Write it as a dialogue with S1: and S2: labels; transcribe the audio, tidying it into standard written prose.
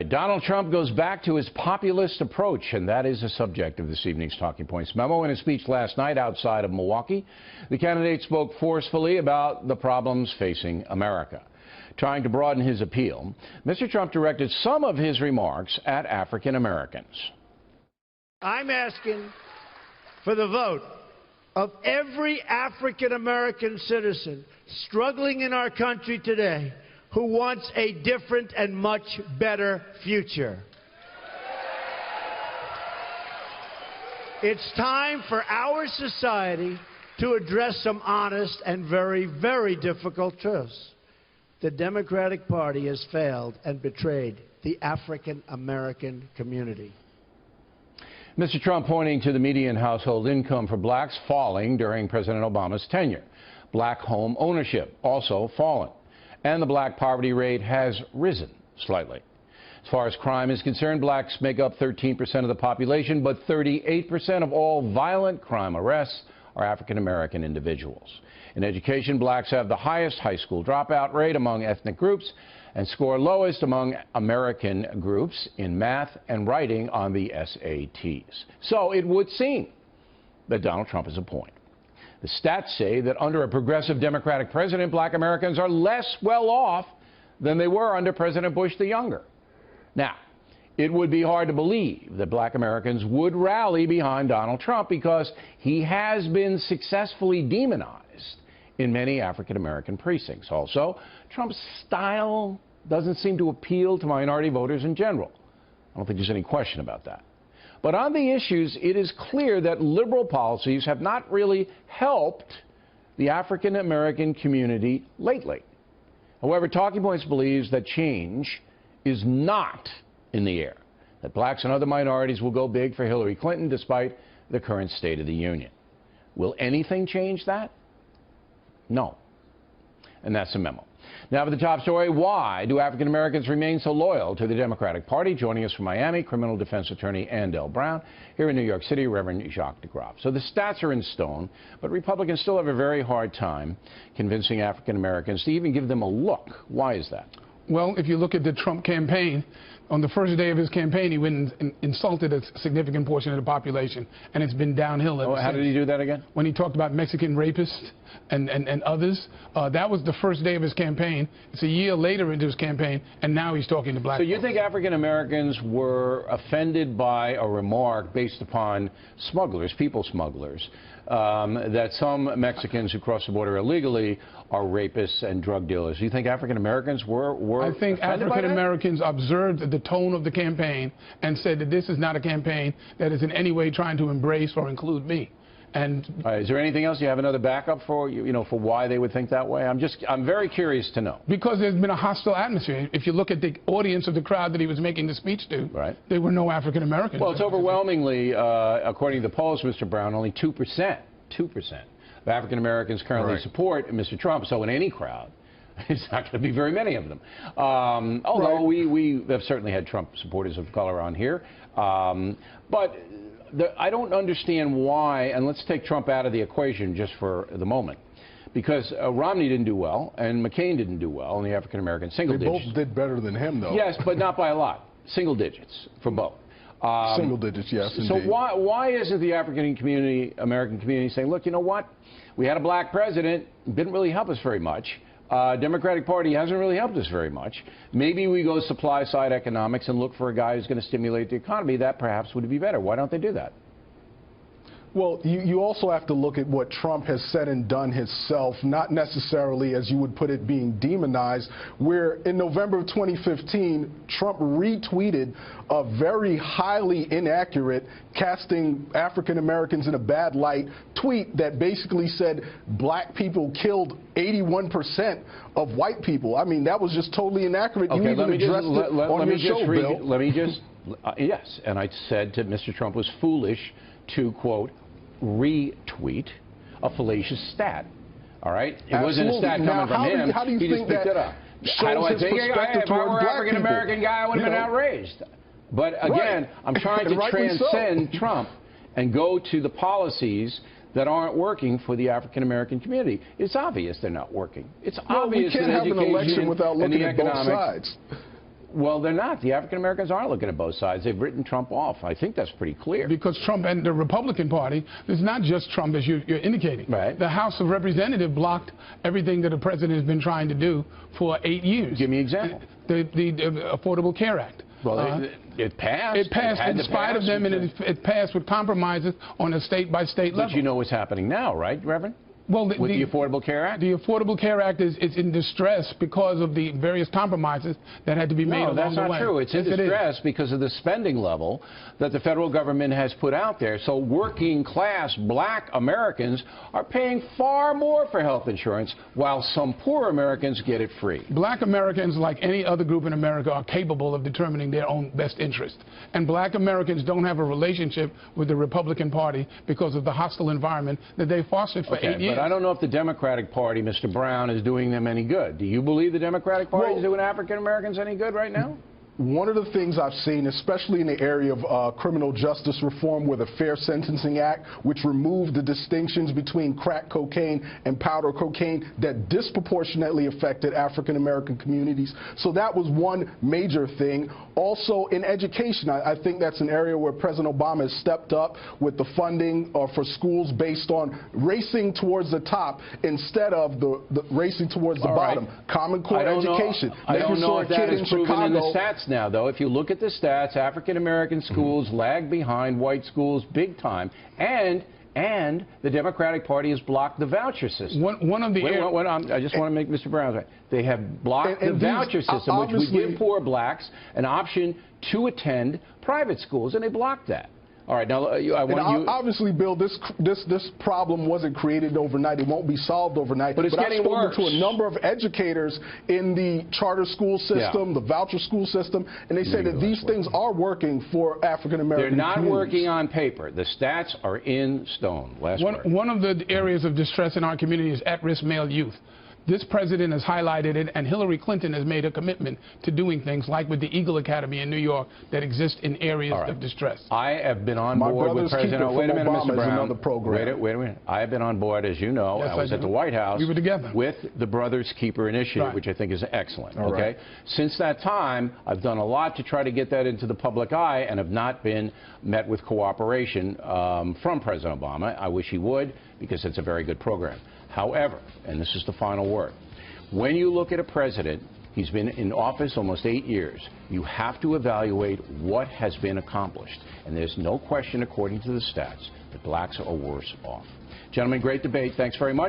S1: Donald Trump goes back to his populist approach, and that is the subject of this evening's Talking Points memo. In a speech last night outside of Milwaukee, the candidate spoke forcefully about the problems facing America. Trying to broaden his appeal, Mr. Trump directed some of his remarks at African Americans.
S2: I'm asking for the vote of every African American citizen struggling in our country today who wants a different and much better future. It's time for our society to address some honest and very, very difficult truths. The Democratic Party has failed and betrayed the African American community.
S1: Mr. Trump pointing to the median household income for blacks falling during President Obama's tenure. Black home ownership also fallen. And the black poverty rate has risen slightly. As far as crime is concerned, blacks make up 13% of the population, but 38% of all violent crime arrests are African American individuals. In education, blacks have the highest high school dropout rate among ethnic groups and score lowest among American groups in math and writing on the SATs. So it would seem that Donald Trump is a point. The stats say that under a progressive Democratic president, black Americans are less well off than they were under President Bush the Younger. Now, it would be hard to believe that black Americans would rally behind Donald Trump because he has been successfully demonized in many African American precincts. Also, Trump's style doesn't seem to appeal to minority voters in general. I don't think there's any question about that. But on the issues, it is clear that liberal policies have not really helped the African American community lately. However, Talking Points believes that change is not in the air, that blacks and other minorities will go big for Hillary Clinton despite the current State of the Union. Will anything change that? No. And that's the memo. Now for the top story, why do African Americans remain so loyal to the Democratic Party? Joining us from Miami, criminal defense attorney Andel Brown. Here in New York City, Reverend Jacques DeGraaf. So the stats are in stone, but Republicans still have a very hard time convincing African Americans to even give them a look. Why is that?
S3: Well, if you look at the Trump campaign, on the first day of his campaign, he went and insulted a significant portion of the population, and it's been downhill ever since.
S1: How did he do that again?
S3: When he talked about Mexican rapists and others, that was the first day of his campaign. It's a year later into his campaign, and now he's talking to black
S1: folks. So you
S3: folks.
S1: think African Americans were offended by a remark based upon smugglers, people smugglers, that some Mexicans who cross the border illegally are rapists and drug dealers? Do you think African Americans were
S3: I think African Americans observed the tone of the campaign and said that this is not a campaign that is in any way trying to embrace or include me. And
S1: is there anything else? You have another backup for for why they would think that way? I'm very curious to know.
S3: Because there's been a hostile atmosphere. If you look at the audience of the crowd that he was making the speech to,
S1: right,
S3: there were no African Americans.
S1: Well, it's overwhelmingly, according to the polls, Mr. Brown, only 2% of African Americans currently support Mr. Trump. So in any crowd, it's not going to be very many of them. Although we have certainly had Trump supporters of color on here. But I don't understand why, and let's take Trump out of the equation just for the moment, because Romney didn't do well, and McCain didn't do well in the African American single digits.
S4: They both did better than him, though.
S1: Yes, but not by a lot. Single digits for both.
S4: Single digits, yes,
S1: so
S4: indeed.
S1: why isn't the African American community saying, look, you know what? We had a black president, didn't really help us very much. Democratic Party hasn't really helped us very much. Maybe we go supply-side economics and look for a guy who's going to stimulate the economy. That perhaps would be better. Why don't they do that?
S4: Well, you also have to look at what Trump has said and done himself, not necessarily, as you would put it, being demonized, where in November of 2015, Trump retweeted a very highly inaccurate, casting African Americans in a bad light tweet that basically said black people killed 81% of white people. I mean, that was just totally inaccurate.
S1: Okay,
S4: you even addressed it on your show, Bill.
S1: Let me just, yes, and I said that Mr. Trump was foolish to, quote, retweet a fallacious stat. All right? It wasn't a stat coming from him.
S4: How do you think
S1: that
S4: shows his perspective
S1: if I were an African-American guy, I would have been outraged. But again, I'm trying to transcend Trump and go to the policies that aren't working for the African American community. It's obvious they're not working. It's obvious
S4: we can't
S1: in
S4: have an election
S1: education
S4: without
S1: and
S4: looking
S1: the
S4: at both
S1: economics.
S4: sides.
S1: Well, they're not. The African Americans aren't looking at both sides. They've written Trump off. I think that's pretty clear.
S3: Because Trump and the Republican Party, it's not just Trump, as you're indicating.
S1: Right.
S3: The House of Representatives blocked everything that the president has been trying to do for 8 years.
S1: Give me an example.
S3: The Affordable Care Act.
S1: Well, it passed.
S3: It passed in spite of them, and it passed with compromises on a state-by-state level.
S1: But you know what's happening now, right, Reverend?
S3: Well,
S1: with the Affordable Care Act?
S3: The Affordable Care Act is in distress because of the various compromises that had to be made along the way.
S1: No, that's not true. It's in distress because of the spending level that the federal government has put out there. So working class black Americans are paying far more for health insurance while some poor Americans get it free.
S3: Black Americans, like any other group in America, are capable of determining their own best interest. And black Americans don't have a relationship with the Republican Party because of the hostile environment that they fostered for 8 years.
S1: But I don't know if the Democratic Party, Mr. Brown, is doing them any good. Do you believe the Democratic Party is doing African Americans any good right now?
S4: One of the things I've seen, especially in the area of criminal justice reform with the Fair Sentencing Act, which removed the distinctions between crack cocaine and powder cocaine that disproportionately affected African American communities. So that was one major thing. Also in education, I think that's an area where President Obama has stepped up with the funding for schools based on racing towards the top instead of the racing towards the bottom. Common Core education.
S1: I don't know if that is proven in the stats now, though. If you look at the stats, African-American schools lag behind white schools big time, and the Democratic Party has blocked the voucher system.
S3: One of the
S1: I just want to make Mr. Brown right. They have blocked the voucher system, which would give poor blacks an option to attend private schools, and they blocked that. All right, now
S4: obviously, Bill, this problem wasn't created overnight. It won't be solved overnight.
S1: But it's getting worse.
S4: I've spoken to a number of educators in the charter school system, the voucher school system, and they say that these things are working for African American
S1: communities. They're not
S4: communities.
S1: working on paper. The stats are in stone.
S3: One of the areas of distress in our community is at-risk male youth. This president has highlighted it, and Hillary Clinton has made a commitment to doing things like with the Eagle Academy in New York that exist in areas of distress.
S1: I have been on board with President. Wait a minute, Mr. Brown.
S4: Another program.
S1: Wait a minute. I have been on board, as you know.
S3: Yes,
S1: I was at the White House.
S3: We were together
S1: with the Brothers Keeper Initiative, which I think is excellent. Okay. Since that time, I've done a lot to try to get that into the public eye, and have not been met with cooperation from President Obama. I wish he would, because it's a very good program. However, and this is the final word, when you look at a president, he's been in office almost 8 years, you have to evaluate what has been accomplished. And there's no question, according to the stats, that blacks are worse off. Gentlemen, great debate. Thanks very much.